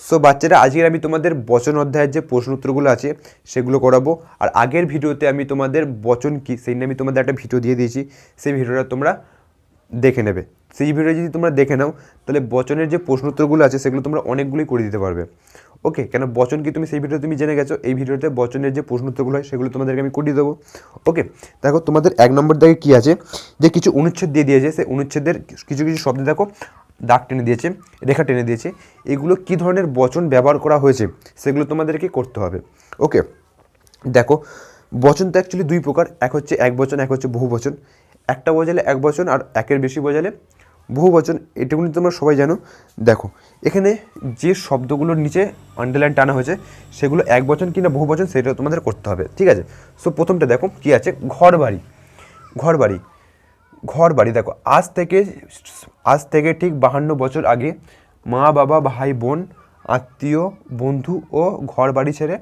So বাচ্চারা, আজকের আমি তোমাদের বচন অধ্যায়ের যে প্রশ্ন উত্তরগুলো আছে সেগুলো করাবো। আর আগের ভিডিওতে আমি তোমাদের বচন কী সেই নিয়ে আমি তোমাদের একটা ভিডিও দিয়ে দিয়েছি, সেই ভিডিওটা তোমরা দেখে নেবে। সেই ভিডিও যদি তোমরা দেখে নাও তাহলে বচনের যে প্রশ্ন উত্তরগুলো আছে সেগুলো তোমরা অনেকগুলোই করে দিতে পারবে। ওকে, কেন বচন কি তুমি সেই ভিডিওতে তুমি জেনে গেছো, এই ভিডিওতে বচনের যে প্রশ্ন উত্তরগুলো হয় সেগুলো তোমাদেরকে আমি করিয়ে দেবো। ওকে, দেখো তোমাদের 1 নম্বর দাগে কী আছে, যে কিছু অনুচ্ছেদ দিয়ে দিয়েছে, সেই অনুচ্ছেদের কিছু কিছু শব্দ দেখো দাগ টেনে দিয়েছে, রেখা টেনে দিয়েছে, এগুলো কী ধরনের বচন ব্যবহার করা হয়েছে সেগুলো তোমাদেরকে করতে হবে। ওকে, দেখো বচন তো অ্যাকচুয়ালি 2 প্রকার, এক হচ্ছে এক বচন, এক হচ্ছে বহু বচন। একটা বোঝালে এক বচন আর একের বেশি বোঝালে বহু বচন, এটুকু তোমরা সবাই জানো। দেখো এখানে যে শব্দগুলোর নিচে আন্ডারলাইন টানা হয়েছে সেগুলো এক বচন কিনা বহু বচন সেটা তোমাদের করতে হবে, ঠিক আছে। সো প্রথমটা দেখো কি আছে, ঘর বাড়ি। ঘর বাড়ি, ঘর বাড়ি দেখো আজ থেকে ঠিক 52 বছর আগে মা বাবা ভাই বোন আত্মীয় বন্ধু ও ঘর বাড়ি ছেড়ে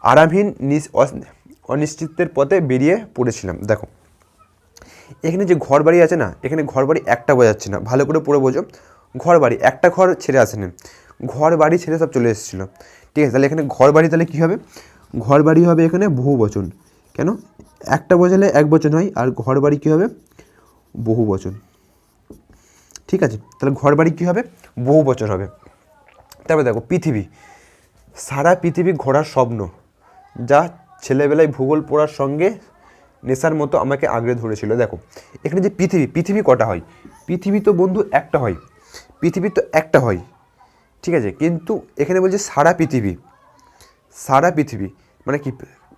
আরামহীন অনিশ্চিতের পথে বেরিয়ে পড়েছিলাম। দেখো এখানে যে ঘর বাড়ি আছে না, এখানে ঘর বাড়ি একটা বোঝাচ্ছে না, ভালো করে পড়ে বোঝো। ঘর বাড়ি একটা ঘর ছেড়ে আসেনি, ঘর বাড়ি ছেড়ে সব চলে এসেছিলো, ঠিক আছে। তাহলে এখানে ঘর বাড়ি তাহলে কী হবে, ঘর বাড়ি হবে এখানে বহু বচন। কেন, একটা বোঝালে এক বচন হয়, আর ঘর বাড়ি কী হবে, বহু বচন, ঠিক আছে। তাহলে ঘর বাড়ি কী হবে, বহু বচন হবে। তারপরে দেখো পৃথিবী, সারা পৃথিবী ঘোরার স্বপ্ন, যা ছেলেবেলায় ভূগোল পড়ার সঙ্গে নেশার মতো আমাকে আঁকড়ে ধরেছিল। দেখো এখানে যে পৃথিবী কটা হয়, পৃথিবী তো বন্ধু একটা হয়, পৃথিবী তো একটা হয়, ঠিক আছে। কিন্তু এখানে বলছে সারা পৃথিবী, সারা পৃথিবী মানে কি,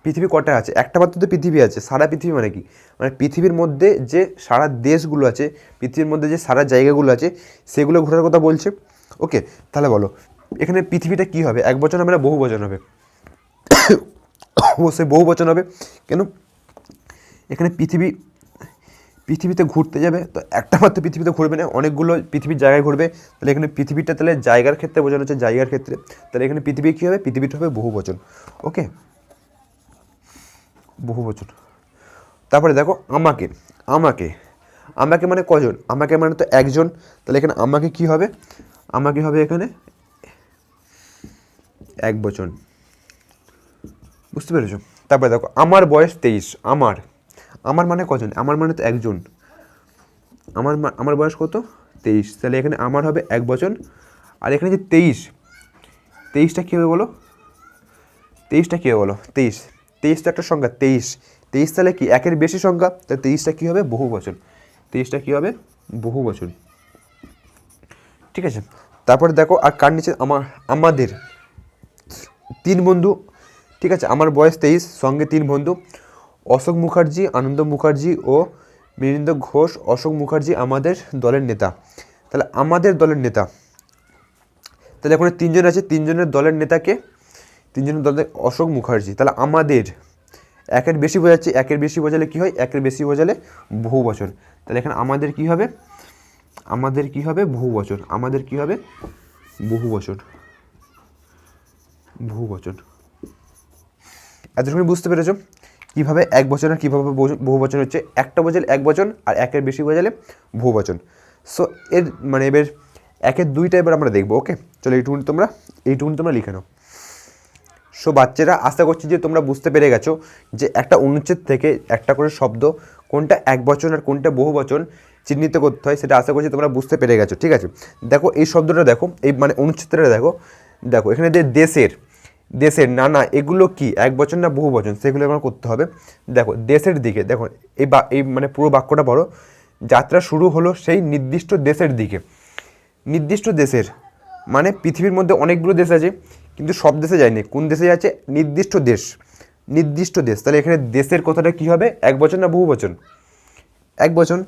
পৃথিবী কটা আছে, একটা মাত্র তো পৃথিবী আছে, সারা পৃথিবী মানে কি, মানে পৃথিবীর মধ্যে যে সারা দেশগুলো আছে, পৃথিবীর মধ্যে যে সারা জায়গাগুলো আছে সেগুলো ঘোরার কথা বলছে। ওকে, তাহলে বলো এখানে পৃথিবীটা কী হবে, এক বচন হবে না বহু বচন হবে? অবশ্যই বহু বচন হবে। কেন, এখানে পৃথিবীতে ঘুরতে যাবে তো একটা মাত্র পৃথিবীতে ঘুরবে না, অনেকগুলো পৃথিবীর জায়গায় ঘুরবে। তাহলে এখানে পৃথিবীটা তাহলে জায়গার ক্ষেত্রে বোঝানো হচ্ছে, জায়গার ক্ষেত্রে। তাহলে এখানে পৃথিবী কী হবে, পৃথিবীটা হবে বহু বচন। ওকে, বহু বচন। তারপরে দেখো আমাকে, আমাকে আমাকে মানে কজন, আমাকে মানে তো একজন। তাহলে এখানে আমাকে কি হবে, আমাকে হবে এখানে এক বচন, বুঝতে পেরেছো। তারপরে দেখো আমার বয়স 23, আমার মানে কজন, আমার মানে তো একজন, আমার বয়স কত, 23। তাহলে এখানে আমার হবে এক বচন। আর এখানে যে 23টা কী হবে বলো, 23টা কী হবে বলো, 23 তো একটা সংখ্যা, 23 তাহলে কি একের বেশি সংখ্যা, তাহলে 23টা কী হবে, বহু বচন, 23টা কী হবে, বহু বচন, ঠিক আছে। তারপরে দেখো আর কার নিচে, আমাদের 3 বন্ধু, ঠিক আছে। আমার বয়স 23, সঙ্গে 3 বন্ধু, অশোক মুখার্জি, আনন্দ মুখার্জি ও মিলিন্দ ঘোষ। অশোক মুখার্জি আমাদের দলের নেতা। তাহলে আমাদের দলের নেতা, তাহলে এখন 3 জন আছে, 3 জনের দলের নেতাকে, 3 জনের দলের অশোক মুখার্জি। তাহলে আমাদের একের বেশি বোঝাচ্ছে, একের বেশি বোঝালে কী হয়, একের বেশি বোঝালে বহু বচন। তাহলে এখানে আমাদের কী হবে, আমাদের কী হবে, বহু বচন, আমাদের কী হবে, বহু বচন, বহু বচন। এতক্ষণ বুঝতে পেরেছো কীভাবে এক বচন আর কীভাবে বহু বচন হচ্ছে, একটা বোঝালে এক বচন আর একের বেশি বোঝালে বহু বচন। সো এর মানে এবার একের 2টা এবার আমরা দেখবো। ওকে, চলো এইটুকুনি তোমরা লিখে নাও। সো বাচ্চারা, আশা করছি যে তোমরা বুঝতে পেরে গেছো যে একটা অনুচ্ছেদ থেকে একটা করে শব্দ কোনটা এক বচন আর কোনটা বহু বচন চিহ্নিত করতে হয়, সেটা আশা করছি তোমরা বুঝতে পেরে গেছো, ঠিক আছে। দেখো এই শব্দটা দেখো, এই মানে অনুচ্ছেদটা দেখো, দেখো এখানে যে দেশের নানা, এগুলো কি এক বচন না বহু বচন, সেগুলো আমার করতে হবে। দেখো দেশের দিকে, দেখো এই মানে পুরো বাক্যটা পড়ো, যাত্রা শুরু হলো সেই নির্দিষ্ট দেশের দিকে। নির্দিষ্ট দেশের মানে পৃথিবীর মধ্যে অনেকগুলো দেশ আছে, কিন্তু সব দেশে যায়নি, কোন দেশে যাচ্ছে, নির্দিষ্ট দেশ, নির্দিষ্ট দেশ। তাহলে এখানে দেশের কথাটা কী হবে, এক বচন না বহু বচন, এক বচন।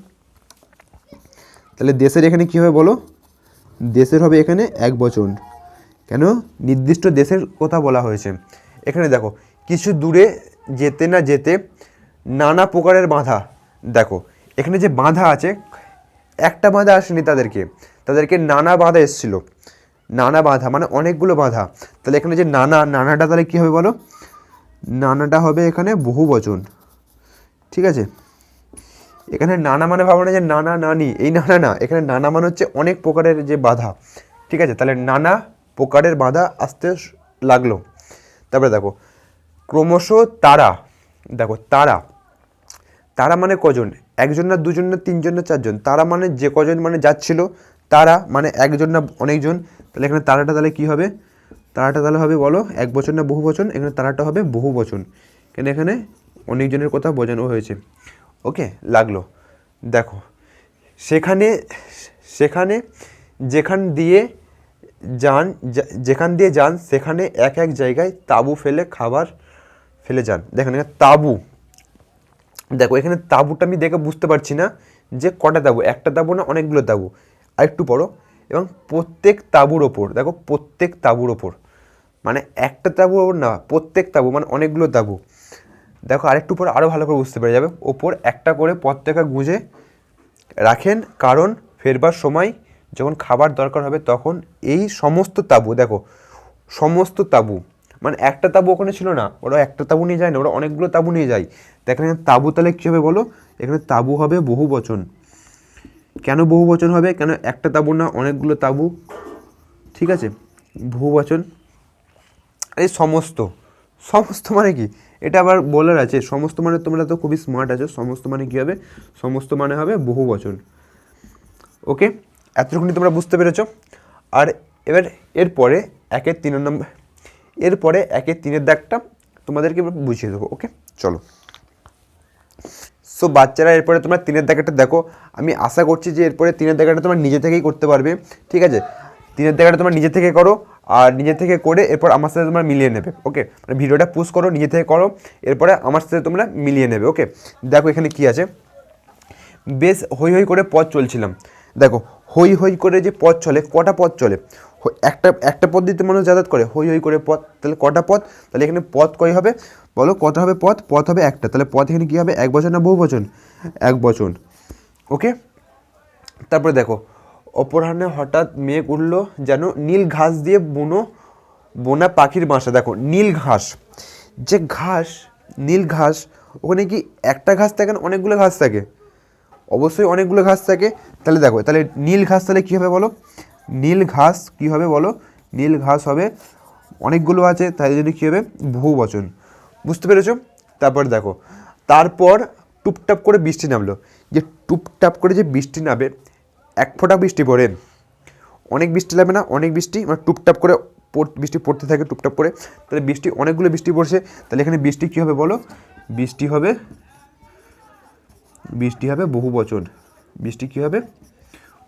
তাহলে দেশের এখানে কী হবে বলো, দেশের হবে এখানে এক বচন। কেন, নির্দিষ্ট দেশের কথা বলা হয়েছে। এখানে দেখো কিছু দূরে যেতে না যেতে নানা প্রকারের বাধা। দেখো এখানে যে বাধা আছে, একটা বাধা আসেনি, তাদেরকে নানা বাধা এসেছিল, নানা বাধা মানে অনেকগুলো বাধা। তাহলে এখানে যে নানাটা তাহলে কী হবে বলো, নানাটা হবে এখানে বহু বচন, ঠিক আছে। এখানে নানা মানে ভাবো না যে নানা নানি, এই নানা না, এখানে নানা মানে হচ্ছে অনেক প্রকারের যে বাধা, ঠিক আছে। তাহলে নানা প্রকারের বাধা আসতে লাগলো। তারপরে দেখো ক্রমশ তারা, দেখো তারা, তারা মানে কজন, একজন না দুজন না তিনজন না চারজন, তারা মানে যে কজন মানে যাচ্ছিল, তারা মানে একজন না অনেকজন। তাহলে এখানে তারাটা তাহলে কী হবে, তারাটা তাহলে হবে বলো এক বচন না বহু বচন, এখানে তারাটা হবে বহু বচন, কেন এখানে অনেকজনের কথা বোঝানো হয়েছে। ওকে লাগলো। দেখো সেখানে, সেখানে যেখান দিয়ে যান, যেখান দিয়ে যান সেখানে এক এক জায়গায় তাঁবু ফেলে খাবার ফেলে যান। দেখেন এখানে তাঁবু, দেখো এখানে তাঁবুটা আমি দেখে বুঝতে পারছি না যে কটা তাঁবু, একটা তাঁবু না অনেকগুলো তাঁবু, আর একটু পড়ো। এবং প্রত্যেক তাঁবুর ওপর, দেখো প্রত্যেক তাঁবুর ওপর মানে একটা তাঁবুর ওপর না, প্রত্যেক তাঁবু মানে অনেকগুলো তাঁবু। দেখো আরেকটু পর আরও ভালো করে বুঝতে পেরে যাবে, ওপর একটা করে পতাকা গুঁজে রাখেন, কারণ ফেরবার সময় যখন খাবার দরকার হবে তখন এই সমস্ত তাঁবু, দেখো সমস্ত তাঁবু মানে একটা তাঁবু ওখানে ছিল না, ওরা একটা তাঁবু নিয়ে যায় না, ওরা অনেকগুলো তাঁবু নিয়ে যায়। দেখেন এখানে তাঁবু তাহলে কী হবে বলো, এখানে তাঁবু হবে বহু বচন। কেন বহু বচন হবে, কেন একটা তাঁবু না অনেকগুলো তাঁবু, ঠিক আছে, বহু বচন। এই সমস্ত, সমস্ত মানে কি, এটা আবার বলার আছে, সমস্ত মানে তোমরা তো খুবই স্মার্ট আছো, সমস্ত মানে কী হবে, সমস্ত মানে হবে বহু বচন। ওকে এতটুকুনি তোমরা বুঝতে পেরেছ। আর এবার এরপরে একের 3 নম্বর, এরপরে একের 3 দাগটা তোমাদেরকে বুঝিয়ে দেবো। ওকে চলো। সো বাচ্চারা এরপরে তোমরা 3 দাগটা দেখো, আমি আশা করছি যে এরপরে 3 দাগটা তোমরা নিজে থেকেই করতে পারবে, ঠিক আছে। 3 দাগটা তোমরা নিজে থেকে করো, আর নিজে থেকে করে এরপর আমার সাথে তোমরা মিলিয়ে নেবে। ওকে মানে ভিডিওটা পুশ করো, নিজে থেকে করো, এরপরে আমার সাথে তোমরা মিলিয়ে নেবে। ওকে দেখো এখানে কি আছে, বেশ হই হই করে পথ চলছিলাম। দেখো হই হই করে যে পথ চলে, কটা পথ চলে, একটা পথ দিতে মানুষ যাতায়াত করে, হই হই করে পথ, তাহলে কটা পথ, তাহলে এখানে পথ কই হবে বলো, কত হবে পথ, পথ হবে একটা, তাহলে পথ এখানে কী হবে এক বচন না বহু বচন, এক বচন। ওকে তারপরে দেখো অপরাহ্নে হঠাৎ মেঘ উঠলো যেন নীল ঘাস দিয়ে বোনা পাখির বাসা। দেখো নীল ঘাস, যে ঘাস নীল ঘাস, ওখানে কি একটা ঘাস থাকে না অনেকগুলো ঘাস থাকে, অবশ্যই অনেকগুলো ঘাস থাকে। তাহলে দেখো তাহলে নীল ঘাস তাহলে কী হবে বলো, নীল ঘাস কী হবে বলো, নীল ঘাস হবে অনেকগুলো আছে, তাই জন্য কী হবে বহু বচন। বুঝতে পেরেছো। তারপর দেখো তারপর টুপটাপ করে বৃষ্টি নামলো, যে টুপটাপ করে যে বৃষ্টি নামে, এক ফোঁটা বৃষ্টি পড়ে, অনেক বৃষ্টি লাগবে না, অনেক বৃষ্টি মানে টুপটাপ করে বৃষ্টি পড়তে থাকে টুপটাপ করে, তাহলে বৃষ্টি অনেকগুলো বৃষ্টি পড়ছে, তাহলে এখানে বৃষ্টি কী হবে বলো, বৃষ্টি হবে, বৃষ্টি হবে বহু বচন, বৃষ্টি কী হবে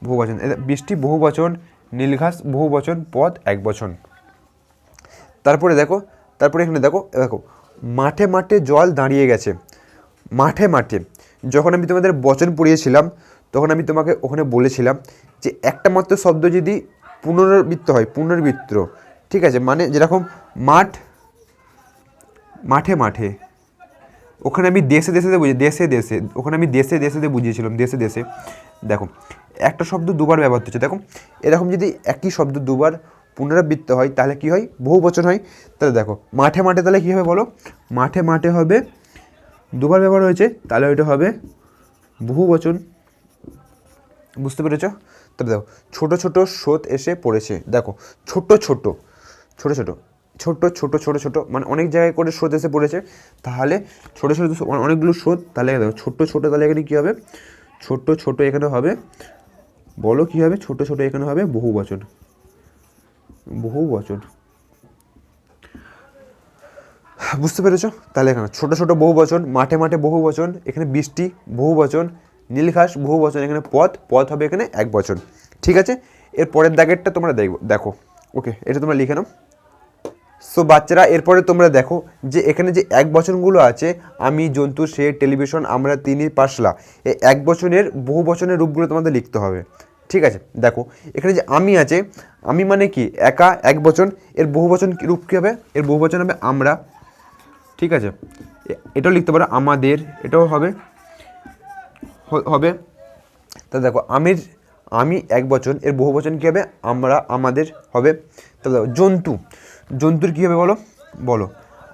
বহু বচন, বৃষ্টি বহু বচন, নীলঘাস বহু বচন, পথ এক বচন। তারপরে দেখো, তারপরে এখানে দেখো, দেখো মাঠে মাঠে জল দাঁড়িয়ে গেছে, মাঠে মাঠে, যখন আমি তোমাদের বচন পড়িয়েছিলাম তখন আমি তোমাকে ওখানে বলেছিলাম যে একটা মাত্র শব্দ যদি পুনরাবৃত্ত হয়, পুনরাবৃত্ত, ঠিক আছে, মানে যেরকম মাঠ, মাঠে মাঠে, ওখানে আমি দেশে দেশে বুঝি, দেশে দেশে, ওখানে আমি দেশে দেশে বুঝিয়েছিলাম, দেশে দেশে। দেখো একটা শব্দ দুবার ব্যবহার হচ্ছে, দেখো এরকম যদি একই শব্দ দুবার পুনরাবৃত্ত হয় তাহলে কি হয় বহু বচন হয়। তাহলে দেখো মাঠে মাঠে তাহলে কী হবে বলো, মাঠে মাঠে হবে দুবার ব্যবহার হয়েছে, তাহলে ওইটা হবে বহু বচন। বুঝতে পেরেছ। তবে দেখো ছোট ছোট স্রোত এসে পড়েছে, দেখো ছোট ছোট ছোট ছোট ছোট ছোট ছোট ছোট মানে অনেক জায়গায় করে স্রোত এসে পড়েছে, তাহলে ছোটো ছোটো অনেকগুলো স্রোত, তাহলে দেখো ছোট্ট ছোটো, তাহলে এখানে কী হবে ছোট্ট ছোটো, এখানে হবে বলো কী হবে ছোট ছোটো, এখানে হবে বহু বচন, বহু বচন। বুঝতে পেরেছো। তাহলে এখানে ছোট ছোট বহু বচন, মাঠে মাঠে বহু বচন, এখানে বৃষ্টি বহু বচন, নীলঘাস বহু বচন, এখানে পথ, পথ হবে এখানে এক বচন। ঠিক আছে, এর পরের দাগেরটা তোমরা দেখো। ওকে এটা তোমরা লিখে নাও। সো বাচ্চারা এরপরে তোমরা দেখো যে এখানে যে এক বচনগুলো আছে, আমি, জন্তু, সে, টেলিভিশন, আমরা, তিনি, পাশলা, এই এক বচনের বহু বচনের রূপগুলো তোমাদের লিখতে হবে। ঠিক আছে, দেখো এখানে যে আমি আছে, আমি মানে কি একা এক বচন, এর বহু বচন রূপ কী হবে, এর বহু বচন হবে আমরা। ঠিক আছে, এটাও লিখতে পারো আমাদের, এটাও হবে হবে। তা দেখো আমি এক বচন, এর বহু বচন কী হবে আমরা, আমাদের হবে। তাহলে দেখো জন্তু, জন্তুর কী হবে বলো।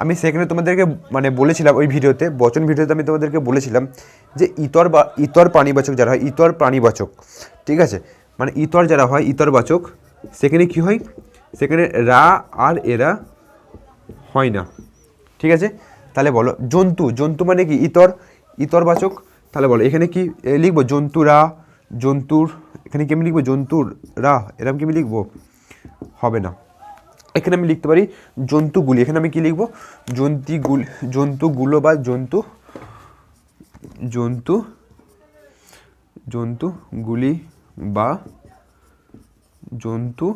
আমি সেখানে তোমাদেরকে মানে বলেছিলাম ওই ভিডিওতে, বচন ভিডিওতে আমি তোমাদেরকে বলেছিলাম যে ইতর প্রাণীবাচক যারা হয়, ইতর প্রাণীবাচক, ঠিক আছে, মানে ইতর যারা হয় ইতরবাচক, সেখানে কী হয় সেখানে রা আর এরা হয় না, ঠিক আছে। তাহলে বলো জন্তু, জন্তু মানে কি ইতর, ইতরবাচক। তাহলে বলো এখানে কি লিখবো, জন্তুরা, জন্তুর, এখানে কি আমি লিখবো জন্তুর রা, এরকম কি আমি লিখবো, হবে না। এখানে আমি লিখতে পারি জন্তুগুলি, এখানে আমি কি লিখবো জন্তুগুলি, জন্তুগুলো বা জন্তু, জন্তু, জন্তুগুলি বা জন্তুগুলো,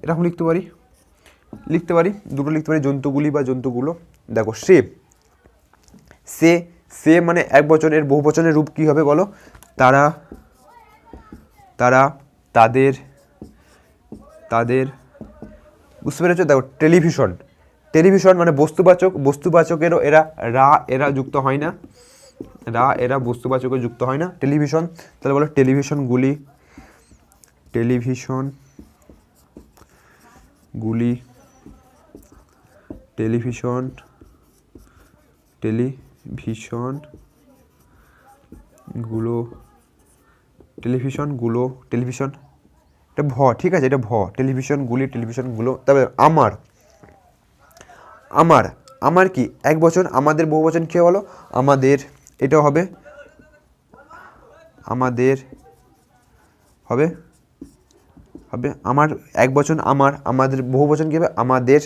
এরকম লিখতে পারি, দুটো লিখতে পারি, জন্তুগুলি বা জন্তুগুলো। দেখো সে, সে, সে মানে এক বচনের, বহু বচনের রূপ কি হবে বলো, তারা, তারা, তাদের, তাদের, বুঝতে পেরেছো। দেখো টেলিভিশন, টেলিভিশন মানে বস্তুবাচক, বস্তুবাচকেরও এরা রা এরা যুক্ত হয় না, রা এরা বস্তুবাচকে যুক্ত হয় না, টেলিভিশন। তাহলে বলো টেলিভিশনগুলি, টেলিভিশন গুলি, টেলিভিশন, টেলিভিশন গুলো, টেলিভিশনগুলো, টেলিভিশন, এটা ভ, ঠিক আছে, এটা ভ, টেলিভিশনগুলি, টেলিভিশনগুলো। তারপরে আমার, আমার, আমার কি এক বচন, আমাদের বহু বচন কী বলো, আমাদের, এটাও হবে আমাদের, হবে, হবে আমার এক বচন, আমার, আমাদের বহু বচন কী হবে, আমাদের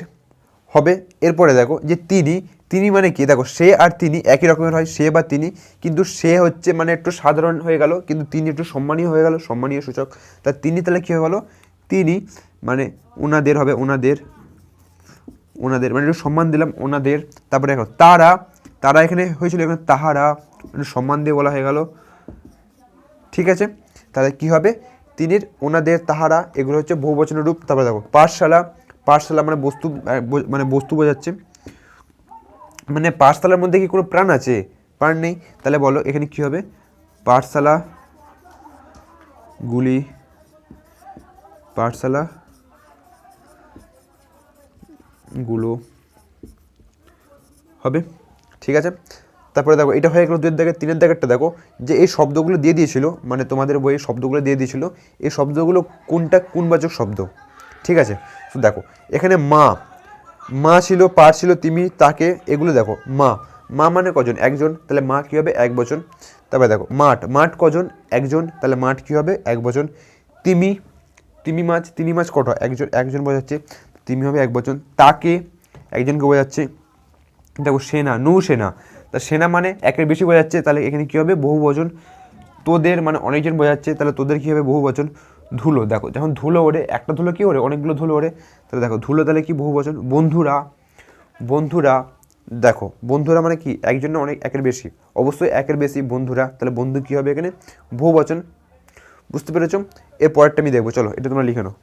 হবে। এরপরে দেখো যে তিনি, তিনি মানে কি, দেখো সে আর তিনি একই রকমের হয়, সে বা তিনি, কিন্তু সে হচ্ছে মানে একটু সাধারণ হয়ে গেল, কিন্তু তিনি একটু সম্মানীয় হয়ে গেল, সম্মানীয় সূচক। তা তিনি তাহলে কী হয়ে গেলো, তিনি মানে ওনাদের হবে, ওনাদের, ওনাদের মানে একটু সম্মান দিলাম ওনাদের। তারপরে দেখো তারা, তারা এখানে হয়েছিল, এখানে তাহারা, একটু সম্মান দিয়ে বলা হয়ে গেল, ঠিক আছে। তাহলে কি হবে, তিনির, ওনাদের, তাহারা, এগুলো হচ্ছে বহু বচনের রূপ। তারপরে দেখো পাঠশালা, পাঠশালা মানে বস্তু, মানে বস্তু বোঝাচ্ছে, মানে পাঠশালার মধ্যে কি কোনো প্রাণ আছে, প্রাণ নেই। তাহলে বলো এখানে কি হবে, পাঠশালা গুলি, পাঠশালা গুলো হবে, ঠিক আছে। তারপরে দেখো এটা হয়ে গেল দুয়ের দাগে। তিনের দাগেরটা দেখো যে এই শব্দগুলো দিয়ে দিয়েছিল, মানে তোমাদের বইয়ে শব্দগুলো দিয়ে দিয়েছিল, এই শব্দগুলো কোনটা কোনবাচক শব্দ, ঠিক আছে। তো দেখো এখানে মা, মা ছিল, পার ছিল, তিমি, তাকে, এগুলো দেখো মা, মা মানে কজন, একজন, তাহলে মা কী হবে এক বচন। তারপরে দেখো মাঠ, মাঠ কজন, একজন, তাহলে মাঠ কী হবে এক বচন। তিমি, তিমি মাছ, তিনি মাছ কত, একজন, একজন বোঝাচ্ছে, তিমি হবে এক বচন। তাকে, একজনকে বোঝাচ্ছে। দেখো সেনা, নৌ সেনা, তা সেনা মানে একের বেশি বোঝাচ্ছে, তাহলে এখানে কী হবে বহু বচন। তোদের মানে অনেকজন বোঝাচ্ছে, তাহলে তোদের কী হবে বহু বচন। ধুলো, দেখো যখন ধুলো ওড়ে, একটা ধুলো কী ওড়ে, অনেকগুলো ধুলো ওড়ে, তাহলে দেখো ধুলো তাহলে কি বহু বচন। বন্ধুরা, বন্ধুরা, দেখো বন্ধুরা মানে কি একজন না অনেক, একের বেশি, অবশ্যই একের বেশি বন্ধুরা, তাহলে বন্ধু কী হবে এখানে বহু বচন, বুঝতে পেরেছো। এর পরেরটা আমি দেখবো, চলো এটা তোমরা লিখে নাও।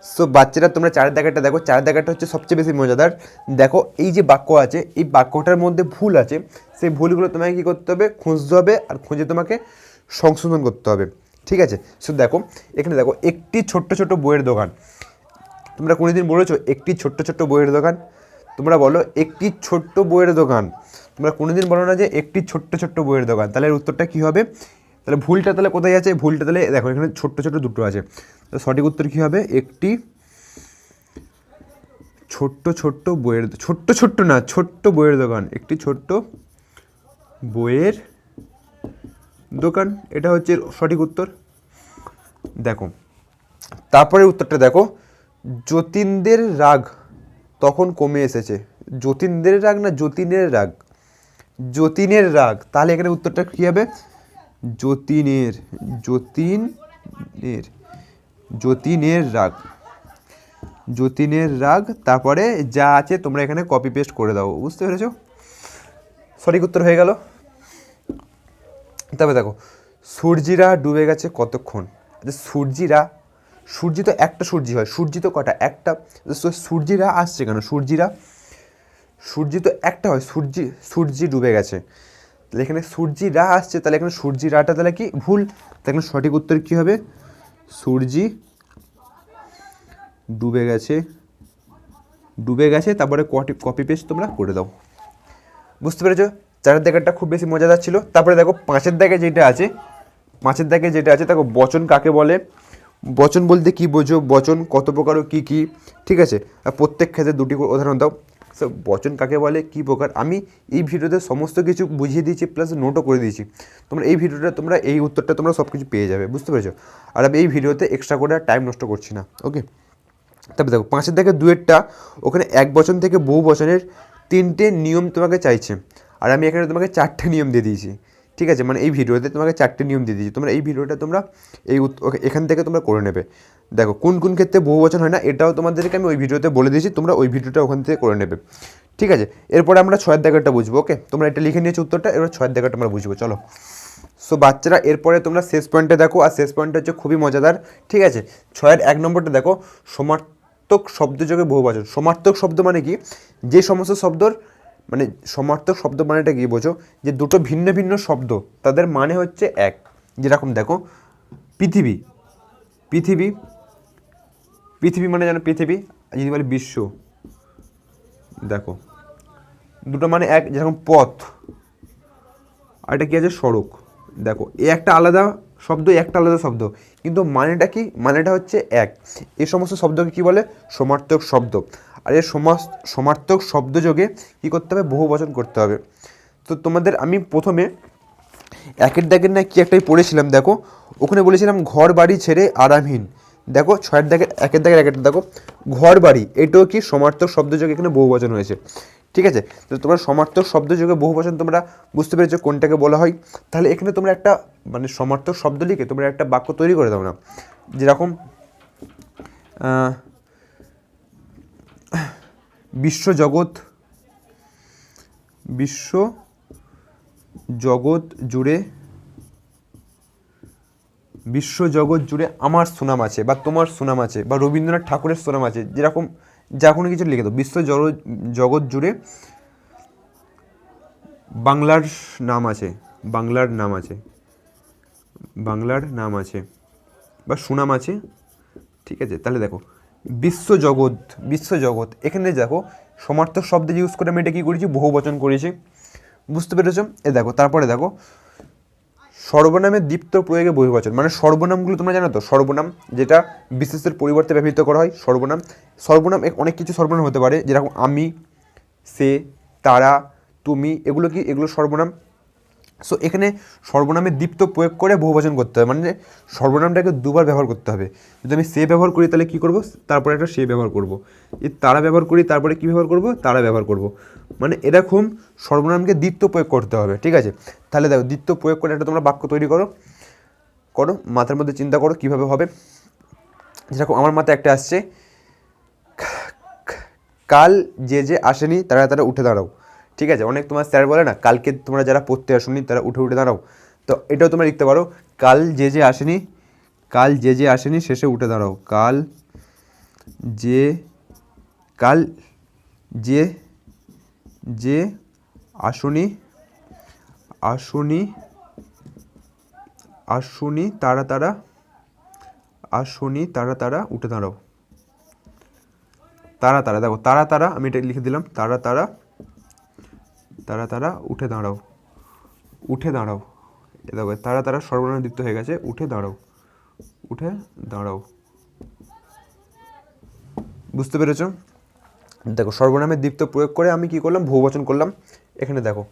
সো বাচ্চারা তোমরা চারের দাগেরটা দেখো, চারের দাগেরটা হচ্ছে সবচেয়ে বেশি মজাদার। দেখো এই যে বাক্য আছে, এই বাক্যটার মধ্যে ভুল আছে, সেই ভুলগুলো তোমাকে কী করতে হবে, খুঁজতে হবে, আর খুঁজে তোমাকে সংশোধন করতে হবে, ঠিক আছে। সো দেখো এখানে দেখো একটি ছোট্ট ছোট্ট বইয়ের দোকান, তোমরা কোনোদিন বলেছো একটি ছোট্ট ছোট্ট বইয়ের দোকান, তোমরা বলো একটি ছোট্ট বইয়ের দোকান, তোমরা কোনোদিন বলো না যে একটি ছোট্ট ছোট্ট বইয়ের দোকান, তাহলে এর উত্তরটা কী হবে, তাহলে ভুলটা তাহলে কোথায় আছে, ভুলটা তাহলে দেখো এখানে ছোট্ট ছোট্ট দুটো আছে, তো সঠিক উত্তর কী হবে, একটি ছোট্ট ছোট্ট বইয়ের, ছোট্ট ছোট্ট না, ছোট্ট বইয়ের দোকান, একটি ছোট্ট বইয়ের দোকান, এটা হচ্ছে সঠিক উত্তর। দেখো তারপরে উত্তরটা দেখো, যতীনদের রাগ তখন কমে এসেছে, যতীনদের রাগ না যতীনের রাগ, যতীনের রাগ, তাহলে এখানে উত্তরটা কী হবে, যতীনের, যতীনের, যতীনের রাগ, যতীনের রাগ। তারপরে যা আছে তোমরা এখানে কপি পেস্ট করে দাও, বুঝতে পেরেছো, সঠিক উত্তর হয়ে গেল। তবে দেখো সূর্যিরা ডুবে গেছে কতক্ষণ, আচ্ছা সূর্যিরা, সূর্যি তো একটা সূর্যি হয়, সূর্যি তো কটা একটা, সূর্যিরা আসছে কেন, সূর্যিরা, সূর্যি তো একটা হয়, সূর্যি, সূর্যি ডুবে গেছে, তাহলে এখানে সূর্যিরা আসছে, তাহলে এখানে সূর্যিরাটা তাহলে কি ভুল, তাহলে সঠিক উত্তর কী হবে, সূর্যি ডুবে গেছে, ডুবে গেছে। তারপরে কপি পেস্ট তোমরা করে দাও, বুঝতে পেরেছো। চারের দাগেরটা খুব বেশি মজাদার ছিল। তারপরে দেখো পাঁচের দাগে যেটা আছে, পাঁচের দাগে যেটা আছে দেখো বচন কাকে বলে, বচন বলতে কি বোঝো, বচন কত প্রকার ও কী কী, ঠিক আছে, আর প্রত্যেক ক্ষেত্রে দুটি করে উদাহরণ দাও। সো বচন কাকে বলে, কী প্রকার, আমি এই ভিডিওতে সমস্ত কিছু বুঝিয়ে দিয়েছি, প্লাস নোটও করে দিয়েছি। তোমরা এই ভিডিওটা তোমরা এই উত্তরটা তোমরা সব কিছু পেয়ে যাবে, বুঝতে পেরেছো। আর আমি এই ভিডিওতে এক্সট্রা করে টাইম নষ্ট করছি না, ওকে। তারপরে দেখো 5 থেকে 2-এরটা, ওখানে এক বচন থেকে বহু বচনের 3টে নিয়ম তোমাকে চাইছে, আর আমি এখানে তোমাকে 4টে নিয়ম দিয়ে দিয়েছি, ঠিক আছে। মানে এই ভিডিওতে তোমাকে 4টে নিয়ম দিয়ে দিয়েছি, তোমরা এই ভিডিওটা তোমরা এখান থেকে তোমরা করে নেবে। দেখো কোন কোন ক্ষেত্রে বহু বচন হয় না, এটাও তোমাদেরকে আমি ওই ভিডিওতে বলে দিয়েছি, তোমরা ওই ভিডিওটা ওখান থেকে করে নেবে, ঠিক আছে। এরপরে আমরা 6এর দাগেরটা বুঝবো, ওকে। তোমরা এটা লিখে নিয়েছো উত্তরটা, এবার 6এর দাগেরটা আমরা বুঝবো, চলো। সো বাচ্চারা এরপরে তোমরা শেষ পয়েন্টে দেখো, আর শেষ পয়েন্টটা হচ্ছে খুবই মজাদার, ঠিক আছে। 6-এর 1 নম্বরটা দেখো, সমার্থক শব্দযোগে বহুবচন। সমার্থক শব্দ মানে কি, যে সমস্ত শব্দর মানে সমার্থক শব্দ মানেটা কি বোঝো, যে দুটো ভিন্ন ভিন্ন শব্দ তাদের মানে হচ্ছে এক। যেরকম দেখো পৃথিবী, পৃথিবী, পৃথিবী মানে জানো পৃথিবী, যদি বলি বিশ্ব, দেখো দুটো মানে এক। যেরকম পথ, আর এটা কী আছে, সড়ক, দেখো এ একটা আলাদা শব্দ, একটা আলাদা শব্দ, কিন্তু মানেটা কি, মানেটা হচ্ছে এক। এই সমস্ত শব্দকে কী বলে, সমার্থক শব্দ। আর এর সমার্থক শব্দযোগে কী করতে হবে, বহু বচন করতে হবে। তো তোমাদের আমি প্রথমে 1-এর দাগের না কি একটাই পড়েছিলাম, দেখো ওখানে বলেছিলাম ঘর বাড়ি ছেড়ে আরামহীন। দেখো 6-এর দাগের 1-এর দাগের একটা দেখো, ঘর বাড়ি, এটাও কি সমার্থক শব্দযোগে এখানে বহু বচন হয়েছে, ঠিক আছে। তো তোমরা সমার্থক শব্দযোগে বহু বচন তোমরা বুঝতে পেরেছো কোনটাকে বলা হয়। তাহলে এখানে তোমরা একটা মানে সমার্থক শব্দ লিখে তোমরা একটা বাক্য তৈরি করে দাও না। যেরকম বিশ্বজগৎ, বিশ্ব জগৎ জুড়ে, বিশ্বজগৎ জুড়ে আমার সুনাম আছে, বা তোমার সুনাম আছে, বা রবীন্দ্রনাথ ঠাকুরের সুনাম আছে, যেরকম যা কোনো কিছু লিখে দাও। বিশ্ব জগৎ জুড়ে বাংলার নাম আছে, বাংলার নাম আছে, বাংলার নাম আছে, বা সুনাম আছে, ঠিক আছে। তাহলে দেখো বিশ্বজগৎ, বিশ্বজগৎ, এখানে দেখো সমার্থক শব্দ ইউজ করে আমি এটা কী করেছি, বহু বচন করেছি, বুঝতে পেরেছো। দেখো তারপরে দেখো সর্বনামের দীপ্ত প্রয়োগে বহুবচন। মানে সর্বনামগুলো তোমরা জানো তো, সর্বনাম যেটা বিশেষের পরিবর্তে ব্যবহৃত করা হয়, সর্বনাম। সর্বনাম অনেক কিছু সর্বনাম হতে পারে, যেরকম আমি, সে, তারা, তুমি, এগুলো কি, এগুলো সর্বনাম। সো এখানে সর্বনামের দীপ্ত প্রয়োগ করে বহুবচন করতে হবে, মানে সর্বনামটাকে দুবার ব্যবহার করতে হবে। যদি আমি সে ব্যবহার করি তাহলে কী করব, তারপরে একটা সে ব্যবহার করব। যদি তারা ব্যবহার করি তারপরে কী ব্যবহার করব, তারা ব্যবহার করব। মানে এরকম সর্বনামকে দ্বিত্ব প্রয়োগ করতে হবে, ঠিক আছে। তাহলে দেখো দ্বিত্ব প্রয়োগ করে একটা তোমরা বাক্য তৈরি করো, মাথার মধ্যে চিন্তা করো কীভাবে হবে। যেরকম আমার মাথায় একটা আসছে, কাল যে যে আসেনি তারা তারা উঠে দাঁড়াও, ঠিক আছে। অনেক তোমার স্যার বলে না, কালকে তোমরা যারা পড়তে আসোনি তারা উঠে উঠে দাঁড়াও। তো এটাও তোমরা লিখতে পারো, কাল যে যে আসেনি, কাল যে যে আসেনি শেষে উঠে দাঁড়াও, কাল যে, কাল যে যে আসনি, আসনি, আসনি তারা তারা, আসনি তারা তারা উঠে দাঁড়াও, তারা তারা, দেখো তারা তারা, আমি এটা লিখে দিলাম, তারা তারা, তারা তারা উঠে দাঁড়াও, উঠে দাঁড়াও। এ দেখো তারা তারা সর্বনাম দীপ্ত হয়ে গেছে, উঠে দাঁড়াও, উঠে দাঁড়াও, বুঝতে পেরেছো। দেখো সর্বনামের দীপ্ত প্রয়োগ করে আমি কী করলাম, বহুবচন করলাম। এখানে দেখো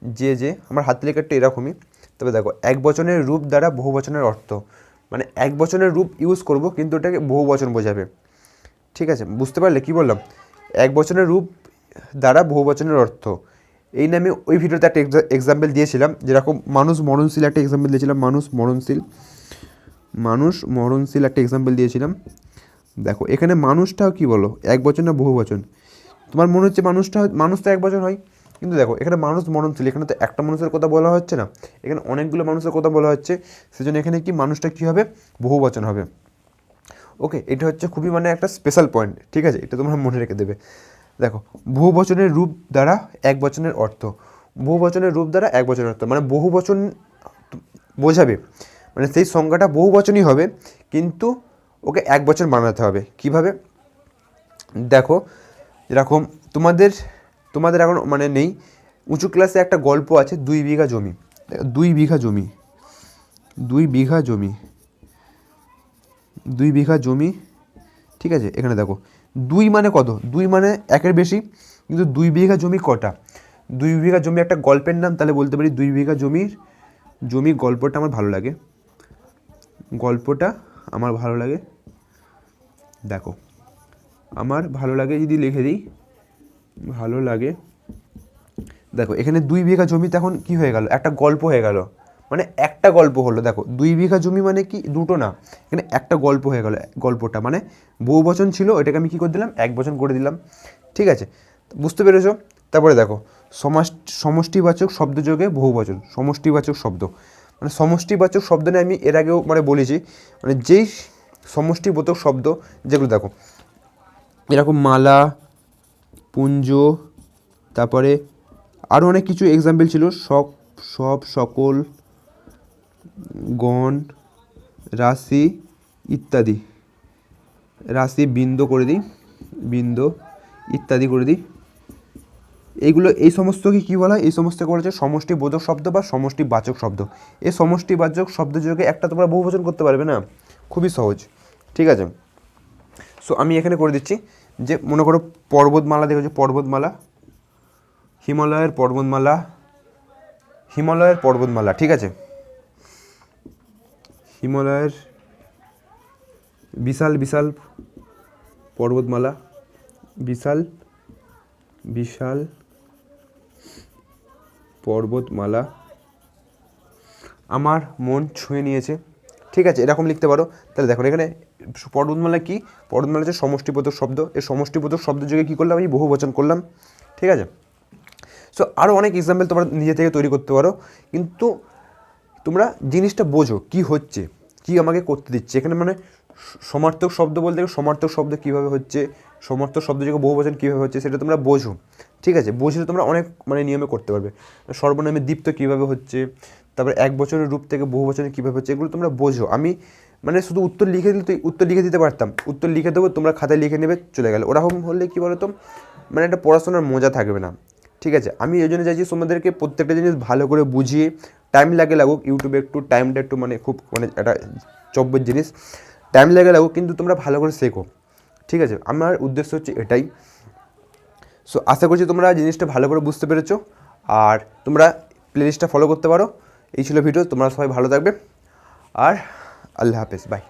যে যে, আমার হাত লেখাটা এরকমই। তবে দেখো এক বচনের রূপ দ্বারা বহু বচনের অর্থ, মানে এক বচনের রূপ ইউজ করব কিন্তু এটাকে বহু বচন বোঝাবে, ঠিক আছে। বুঝতে পারলে কি বললাম, এক বচনের রূপ দ্বারা বহু বচনের অর্থ। এই নামে ওই ভিডিওতে একটা এক্সাম্পল দিয়েছিলাম, যেরকম মানুষ মরণশীল একটা এক্সাম্পল দিয়েছিলাম, মানুষ মরণশীল, মানুষ মরণশীল একটা এক্সাম্পল দিয়েছিলাম। দেখো এখানে মানুষটাও কি বলো, এক বচন না বহু বচন। তোমার মনে হচ্ছে মানুষ তো এক বচন হয়, কিন্তু দেখো এখানে মানুষ মরণশীল, এখানে তো একটা মানুষের কথা বলা হচ্ছে না, এখানে অনেকগুলো মানুষের কথা বলা হচ্ছে, সেজন্য এখানে কি মানুষটা কী হবে, বহু বচন হবে, ওকে। এটা হচ্ছে খুবই মানে একটা স্পেশাল পয়েন্ট, ঠিক আছে, এটা তোমরা মনে রেখে দেবে। দেখো বহু বচনের রূপ দ্বারা এক বচনের অর্থ, বহু বচনের রূপ দ্বারা এক বচনের অর্থ, মানে বহু বচন বোঝাবে, মানে সেই সংখ্যাটা বহু বচনই হবে, কিন্তু ওকে এক বচন বানাতে হবে। কিভাবে, দেখো যেরকম তোমাদের এখন মানে নেই, উঁচু ক্লাসে একটা গল্প আছে, 2 বিঘা জমি, 2 বিঘা জমি, 2 বিঘা জমি, 2 বিঘা জমি, ঠিক আছে। এখানে দেখো 2 মানে কত, 2 মানে 1-এর বেশি, কিন্তু 2 বিঘা জমি কটা, 2 বিঘা জমি একটা গল্পের নাম, তাহলে বলতে পারি 2 বিঘা জমি গল্পটা আমার ভালো লাগে, গল্পটা আমার ভালো লাগে। দেখো আমার ভালো লাগে যদি লিখে দিই, ভালো লাগে। দেখো এখানে 2 বিঘা জমিতে এখন কি হয়ে গেল, একটা গল্প হয়ে গেল, মানে একটা গল্প হলো। দেখো 2 বিঘা জমি মানে কি, দুটো না, এখানে একটা গল্প হয়ে গেল। গল্পটা মানে বহু বচন ছিল, এটাকে আমি কী করে দিলাম, এক বচন করে দিলাম, ঠিক আছে, বুঝতে পেরেছো। তারপরে দেখো সমষ্টিবাচক শব্দ যোগে বহু বচন, সমষ্টিবাচক শব্দ মানে সমষ্টিবাচক শব্দ নিয়ে আমি এর আগেও মানে বলেছি, মানে যেই সমষ্টিবোধক শব্দ যেগুলো দেখো এরকম মালা, পুঞ্জ, তারপরে আরও অনেক কিছু এক্সাম্পল ছিল, সব, সকল, গণ, রাশি ইত্যাদি, রাশি বিন্দু করে দিই, বিন্দু ইত্যাদি করে দিই। এইগুলো এই সমস্তকে কী বলা হয়, এই সমস্তকে বলা হচ্ছে সমষ্টিবোধক শব্দ বা সমষ্টিবাচক শব্দ। এই সমষ্টিবাচক শব্দ যোগে একটা তোমরা বহুবচন করতে পারবে না, খুবই সহজ, ঠিক আছে। সো আমি এখানে করে দিচ্ছি যে মনে করো পর্বতমালা দেখেছো, পর্বতমালা, হিমালয়ের পর্বতমালা, ঠিক আছে, হিমালয়ের বিশাল পর্বতমালা, বিশাল পর্বতমালা আমার মন ছুঁয়ে নিয়েছে, ঠিক আছে, এরকম লিখতে পারো। তাহলে দেখো এখানে পর্বতমালা কি, পর্বতমালা হচ্ছে সমষ্টিবোধক শব্দ, এই সমষ্টিবোধক শব্দ যোগে কী করলাম, আমি বহু বচন করলাম, ঠিক আছে। সো আরও অনেক এক্সাম্পল তোমরা নিজে থেকে তৈরি করতে পারো, কিন্তু তোমরা জিনিসটা বোঝো কি হচ্ছে, কি আমাকে করতে দিচ্ছে এখানে। মানে সমার্থক শব্দ বলতে সমার্থক শব্দ কীভাবে হচ্ছে, সমার্থক শব্দ যোগে বহু বচন কীভাবে হচ্ছে সেটা তোমরা বোঝো, ঠিক আছে। বুঝলে তোমরা অনেক মানে নিয়মে করতে পারবে। সর্বনামে দীপ্ত কীভাবে হচ্ছে, তারপরে এক বচনের রূপ থেকে বহু বচনে কীভাবে হচ্ছে, এগুলো তোমরা বোঝো। আমি মানে শুধু উত্তর লিখে দিলে তো উত্তর লিখে দিতে পারতাম, উত্তর লিখে দেবো, তোমরা খাতায় লিখে নেবে, চলে গেল। ওরকম হলে কী বলো তো, মানে একটা পড়াশোনার মজা থাকবে না, ঠিক আছে। আমি এই জন্য চাইছি তোমাদেরকে প্রত্যেকটা জিনিস ভালো করে বুঝিয়ে, টাইম লাগুক, ইউটিউবে একটু টাইমটা একটু মানে খুব মানে একটা চব্যের জিনিস, টাইম লাগুক, কিন্তু তোমরা ভালো করে শেখো, ঠিক আছে। আমার উদ্দেশ্য হচ্ছে এটাই। সো আশা করছি তোমরা জিনিসটা ভালো করে বুঝতে পেরেছো, আর তোমরা প্লেলিস্টটা ফলো করতে পারো। এই ছিল ভিডিও, তোমরা সবাই ভালো থাকবে, আর আল্লাহ হাফেজ, বাই।